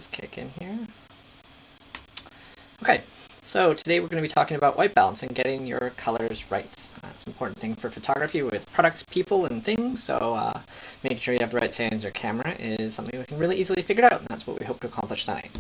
this kick in here. Okay, so today we're going to be talking about white balance and getting your colors right. That's an important thing for photography with products, people, and things, so making sure you have the right settings on your camera is something we can really easily figure out, and that's what we hope to accomplish tonight.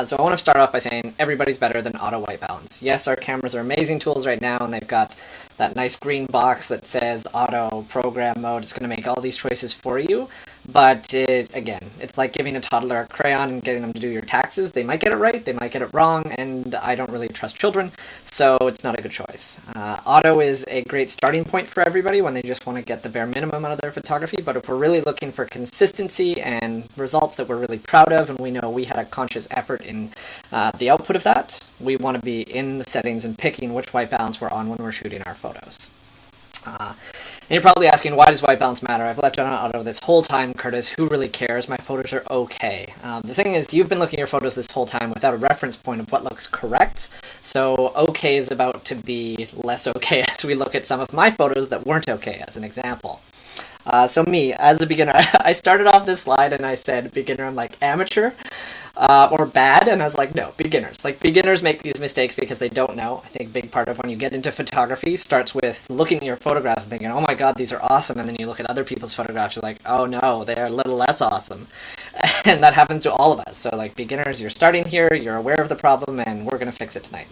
So I want to start off by saying everybody's better than auto white balance. Yes, our cameras are amazing tools right now, and they've got that nice green box that says auto program mode. It's going to make all these choices for you. But again, it's like giving a toddler a crayon and getting them to do your taxes. They might get it right, they might get it wrong, and I don't really trust children, so it's not a good choice. Auto is a great starting point for everybody when they just want to get the bare minimum out of their photography, but if we're really looking for consistency and results that we're really proud of, and we know we had a conscious effort in the output of that, we want to be in the settings and picking which white balance we're on when we're shooting our photos. And you're probably asking, why does white balance matter? I've left it on auto this whole time, Curtis. Who really cares? My photos are okay. The thing is, you've been looking at your photos this whole time without a reference point of what looks correct. So okay is about to be less okay as we look at some of my photos that weren't okay, as an example. So me, as a beginner, I started off this slide and I said beginner, I'm like amateur. Or bad, and I was like, no, beginners. Like, beginners make these mistakes because they don't know. I think a big part of when you get into photography starts with looking at your photographs and thinking, oh my god, these are awesome, and then you look at other people's photographs, you're like, oh no, they're a little less awesome. And that happens to all of us. So, like, beginners, you're starting here, you're aware of the problem, and we're going to fix it tonight.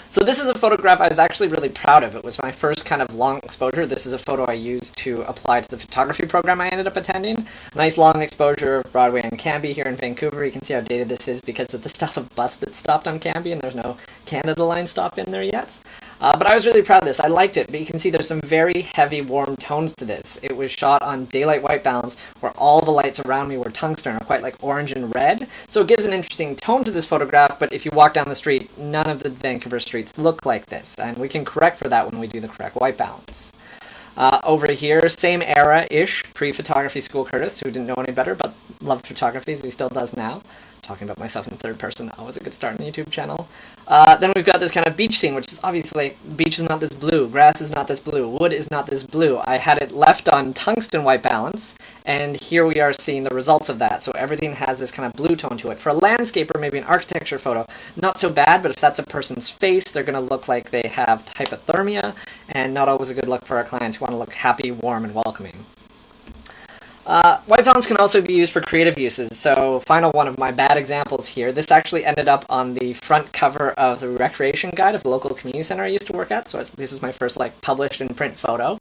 So this is a photograph I was actually really proud of. It was my first kind of long exposure. This is a photo I used to apply to the photography program I ended up attending. A nice long exposure of Broadway and Cambie here in Vancouver. You can see how dated this is because of the style of bus that stopped on Cambie, and there's no Canada Line stop in there yet. But I was really proud of this. I liked it, but you can see there's some very heavy warm tones to this. It was shot on daylight white balance where all the lights around me were tungsten or quite like orange and red. So it gives an interesting tone to this photograph, but if you walk down the street, none of the Vancouver streets look like this, and we can correct for that when we do the correct white balance. Over here, same era-ish, pre-photography school Curtis, who didn't know any better, but loved photography as he still does now. Talking about myself in third person, always a good start on the YouTube channel. Then we've got this kind of beach scene, which is obviously, like, beach is not this blue, grass is not this blue, wood is not this blue. I had it left on tungsten white balance, and here we are seeing the results of that. So everything has this kind of blue tone to it. For a landscape or maybe an architecture photo, not so bad, but if that's a person's face, they're going to look like they have hypothermia, and not always a good look for our clients who want to look happy, warm, and welcoming. White balance can also be used for creative uses, so final one of my bad examples here. This actually ended up on the front cover of the recreation guide of the local community center I used to work at, so this is my first published in print photo.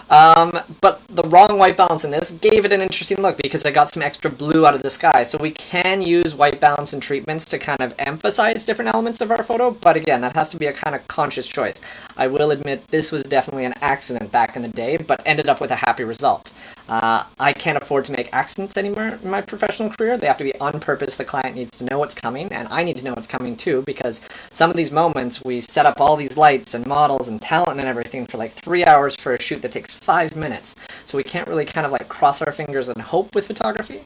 But the wrong white balance in this gave it an interesting look because I got some extra blue out of the sky, so we can use white balance and treatments to kind of emphasize different elements of our photo, but again, that has to be a kind of conscious choice. I will admit this was definitely an accident back in the day, but ended up with a happy result. I can't afford to make accidents anymore in my professional career. They have to be on purpose. The client needs to know what's coming, and I need to know what's coming too, because some of these moments we set up all these lights and models and talent and everything for like 3 hours for a shoot that takes 5 minutes. So we can't really kind of like cross our fingers and hope with photography.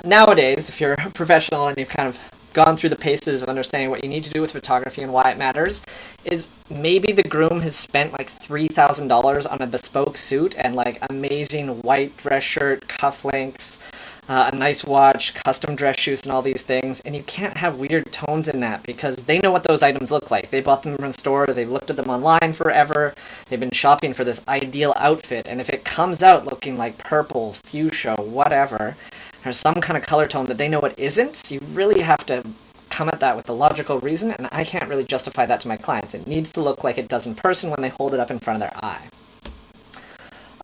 Nowadays, if you're a professional and you've kind of gone through the paces of understanding what you need to do with photography and why it matters, is maybe the groom has spent like $3,000 on a bespoke suit and like amazing white dress shirt, cufflinks, a nice watch, custom dress shoes, and all these things, and you can't have weird tones in that because they know what those items look like. They bought them from the store, they've looked at them online forever, they've been shopping for this ideal outfit, and if it comes out looking like purple, fuchsia, whatever, or some kind of color tone that they know it isn't, you really have to come at that with a logical reason, and I can't really justify that to my clients. It needs to look like it does in person when they hold it up in front of their eye.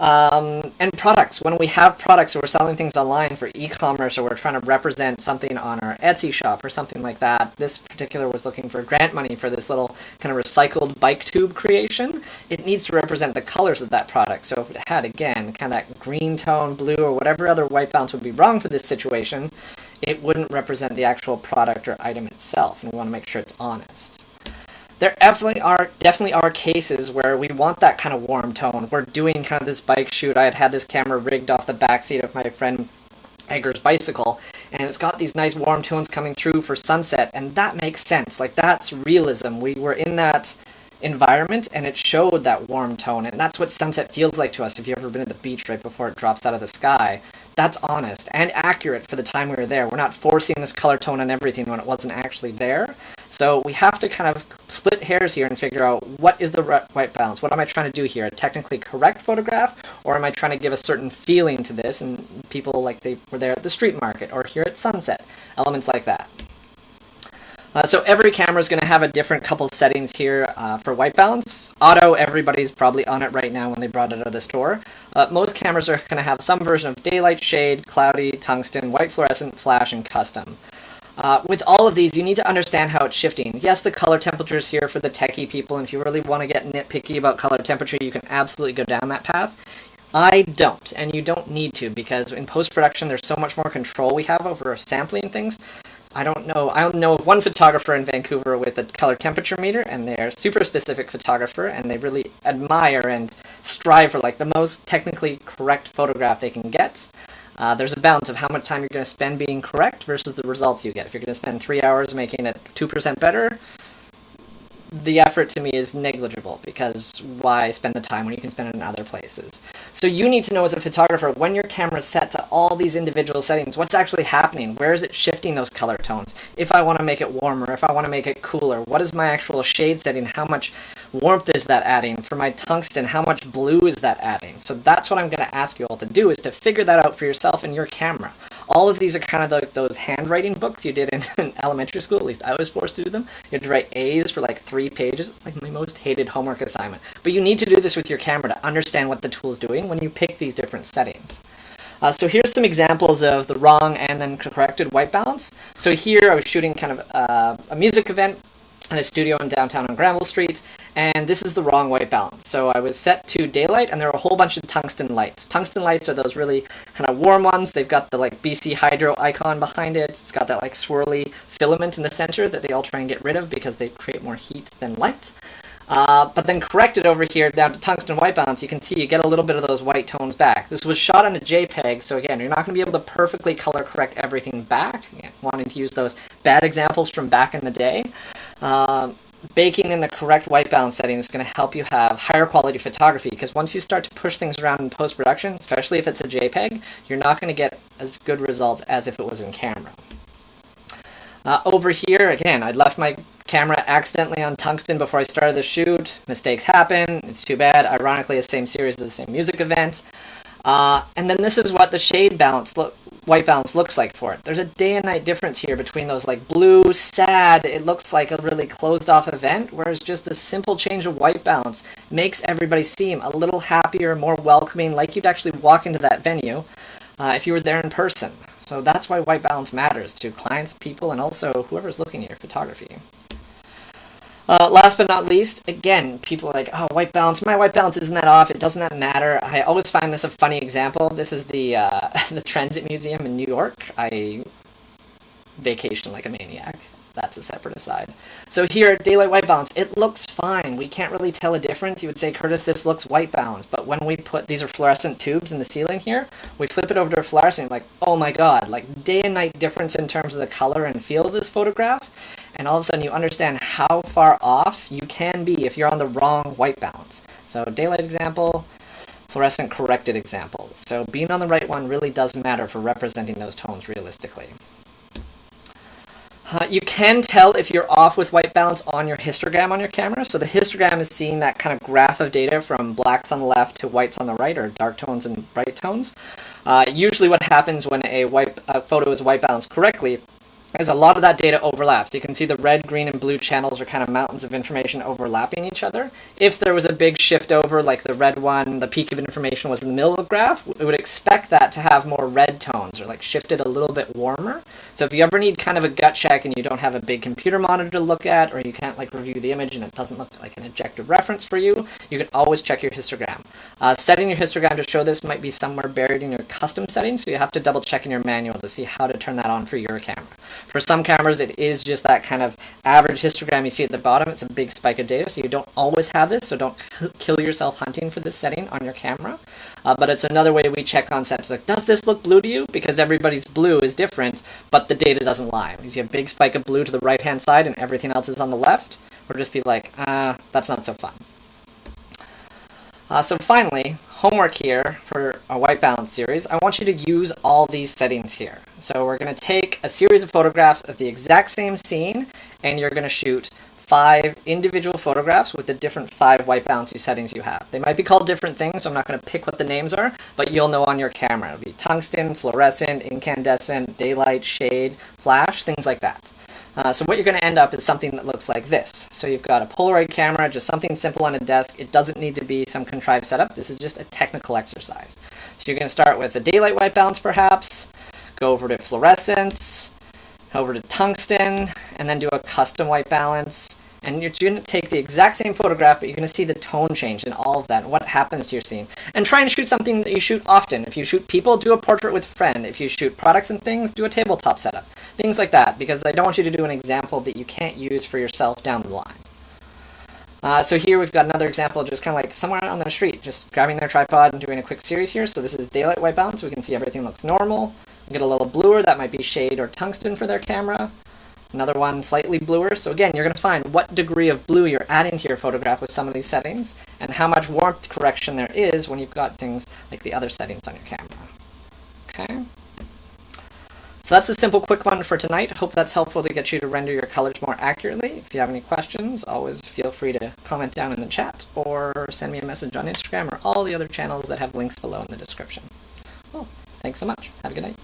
And products. When we have products or we're selling things online for e-commerce or we're trying to represent something on our Etsy shop or something like that, this particular was looking for grant money for this little kind of recycled bike tube creation. It needs to represent the colors of that product. So if it had, again, kind of that green tone, blue, or whatever other white balance would be wrong for this situation, it wouldn't represent the actual product or item itself, and we want to make sure it's honest. There definitely are cases where we want that kind of warm tone. We're doing kind of this bike shoot. I had this camera rigged off the backseat of my friend Edgar's bicycle, and it's got these nice warm tones coming through for sunset, and that makes sense. Like, that's realism. We were in that environment, and it showed that warm tone. And that's what sunset feels like to us. If you've ever been at the beach right before it drops out of the sky, that's honest and accurate for the time we were there. We're not forcing this color tone on everything when it wasn't actually there. So we have to kind of split hairs here and figure out, what is the white balance? What am I trying to do here? A technically correct photograph, or am I trying to give a certain feeling to this, and people like they were there at the street market or here at sunset, elements like that. So every camera is going to have a different couple settings here for white balance. Auto, everybody's probably on it right now when they brought it out of the store. Most cameras are going to have some version of daylight, shade, cloudy, tungsten, white fluorescent, flash, and custom. With all of these, you need to understand how it's shifting. Yes, the color temperature is here for the techie people, and if you really want to get nitpicky about color temperature, you can absolutely go down that path. I don't, and you don't need to, because in post-production, there's so much more control we have over sampling things. I don't know of one photographer in Vancouver with a color temperature meter, and they're a super specific photographer, and they really admire and strive for like the most technically correct photograph they can get. There's a balance of how much time you're going to spend being correct versus the results you get. If you're going to spend 3 hours making it 2% better, the effort to me is negligible, because why spend the time when you can spend it in other places? So you need to know as a photographer, when your camera is set to all these individual settings, what's actually happening? Where is it shifting those color tones? If I want to make it warmer, if I want to make it cooler, what is my actual shade setting? How much warmth is that adding? For my tungsten, how much blue is that adding? So that's what I'm going to ask you all to do, is to figure that out for yourself in your camera. All of these are kind of like those handwriting books you did in elementary school. At least I was forced to do them. You had to write A's for like 3 pages. It's like my most hated homework assignment. But you need to do this with your camera to understand what the tool's doing when you pick these different settings. So here's some examples of the wrong and then corrected white balance. So here I was shooting kind of a music event in a studio in downtown on Granville Street, and this is the wrong white balance. So I was set to daylight, and there are a whole bunch of tungsten lights. Tungsten lights are those really kind of warm ones. They've got the like BC Hydro icon behind it. It's got that like swirly filament in the center that they all try and get rid of because they create more heat than light. But then corrected over here down to tungsten white balance, you can see you get a little bit of those white tones back. This was shot on a JPEG, so again, you're not going to be able to perfectly color correct everything back. Again, wanting to use those bad examples from back in the day. Baking in the correct white balance setting is going to help you have higher quality photography, because once you start to push things around in post-production, especially if it's a JPEG, you're not going to get as good results as if it was in camera. Over here, again, I left my camera accidentally on tungsten before I started the shoot. Mistakes happen. It's too bad. Ironically, the same series of the same music event. And then this is what the shade balance, white balance looks like for it. There's a day and night difference here between those like blue, sad, it looks like a really closed off event, whereas just the simple change of white balance makes everybody seem a little happier, more welcoming, like you'd actually walk into that venue if you were there in person. So that's why white balance matters to clients, people, and also whoever's looking at your photography. Last but not least, again, people are like, oh, white balance, my white balance isn't that off, doesn't that matter? I always find this a funny example. This is the the Transit Museum in New York. I vacation like a maniac. That's a separate aside. So here, daylight white balance, it looks fine. We can't really tell a difference. You would say, Curtis, this looks white balance. But when we put, these are fluorescent tubes in the ceiling here, we flip it over to a fluorescent, like, oh my god, like day and night difference in terms of the color and feel of this photograph. And all of a sudden you understand how far off you can be if you're on the wrong white balance. So daylight example, fluorescent corrected example. So being on the right one really does matter for representing those tones realistically. You can tell if you're off with white balance on your histogram on your camera. So the histogram is seeing that kind of graph of data from blacks on the left to whites on the right, or dark tones and bright tones. Usually what happens when a photo is white balanced correctly is a lot of that data overlaps. You can see the red, green, and blue channels are kind of mountains of information overlapping each other. If there was a big shift over, like the red one, the peak of information was in the middle of the graph, we would expect that to have more red tones, or like shifted a little bit warmer. So if you ever need kind of a gut check and you don't have a big computer monitor to look at, or you can't like review the image and it doesn't look like an objective reference for you, you can always check your histogram. Setting your histogram to show this might be somewhere buried in your custom settings, so you have to double check in your manual to see how to turn that on for your camera. For some cameras, it is just that kind of average histogram you see at the bottom. It's a big spike of data, so you don't always have this, so don't kill yourself hunting for this setting on your camera. But it's another way we check on sets. Like, does this look blue to you? Because everybody's blue is different, but the data doesn't lie. You see a big spike of blue to the right-hand side and everything else is on the left. or just be like, that's not so fun. So finally, homework here for our white balance series, I want you to use all these settings here. So we're going to take a series of photographs of the exact same scene, and you're going to shoot 5 individual photographs with the different 5 white balancey settings you have. They might be called different things, so I'm not going to pick what the names are, but you'll know on your camera. It'll be tungsten, fluorescent, incandescent, daylight, shade, flash, things like that. So what you're going to end up is something that looks like this. So you've got a Polaroid camera, just something simple on a desk. It doesn't need to be some contrived setup. This is just a technical exercise. So you're going to start with a daylight white balance perhaps, go over to fluorescence, over to tungsten, and then do a custom white balance. And you're going to take the exact same photograph, but you're going to see the tone change in all of that, and what happens to your scene. And try and shoot something that you shoot often. If you shoot people, do a portrait with a friend. If you shoot products and things, do a tabletop setup. Things like that, because I don't want you to do an example that you can't use for yourself down the line. So here we've got another example, just kind of like someone on the street, just grabbing their tripod and doing a quick series here. So this is daylight white balance, so we can see everything looks normal. We get a little bluer, that might be shade or tungsten for their camera. Another one slightly bluer. So again, you're going to find what degree of blue you're adding to your photograph with some of these settings, and how much warmth correction there is when you've got things like the other settings on your camera. Okay? So that's a simple quick one for tonight. Hope that's helpful to get you to render your colors more accurately. If you have any questions, always feel free to comment down in the chat or send me a message on Instagram or all the other channels that have links below in the description. Well, thanks so much. Have a good night.